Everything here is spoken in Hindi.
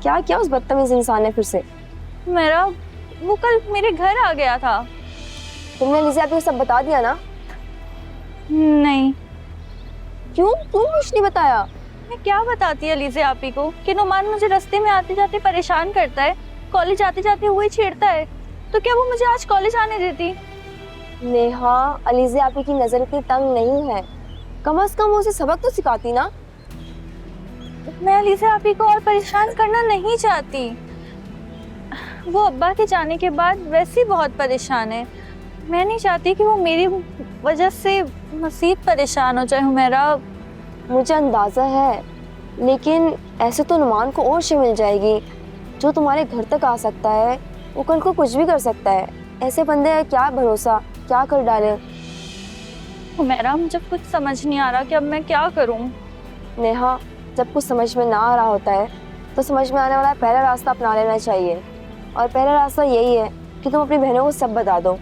क्या किया उस बदतमीज इंसान ने फिर से? मेरा वो कल मेरे घर आ गया था। तुमने लिज़ी आपको सब बता दिया ना? नहीं, क्यों क्यों कुछ नहीं बताया? मैं क्या बताती अलीज़े आपी को कि नुमान मुझे रास्ते में आते जाते परेशान करता है, कॉलेज आते जाते हुए छेड़ता है, तो क्या वो मुझे आज कॉलेज आने देती? नेहा, अलीज़े आपी की नजर इतनी तंग नहीं है, कम से कम उसे सबक तो सिखाती ना। मैं अलीज़े आपी को और परेशान करना नहीं चाहती। वो अब्बा के जाने के बाद वैसे ही बहुत परेशान है। मैं नहीं चाहती कि वो मेरी वजह से मज़ीद परेशान हो जाए हुमैरा। मुझे अंदाजा है, लेकिन ऐसे तो नुमान को और शे मिल जाएगी। जो तुम्हारे घर तक आ सकता है वो कल को कुछ भी कर सकता है। ऐसे बंदे का क्या भरोसा, क्या कर डाले। हुमैरा, मुझे कुछ समझ नहीं आ रहा कि अब मैं क्या करूं। नेहा, जब कुछ समझ में ना आ रहा होता है तो समझ में आने वाला पहला रास्ता अपना लेना चाहिए, और पहला रास्ता यही है कि तुम अपनी बहनों को सब बता दो।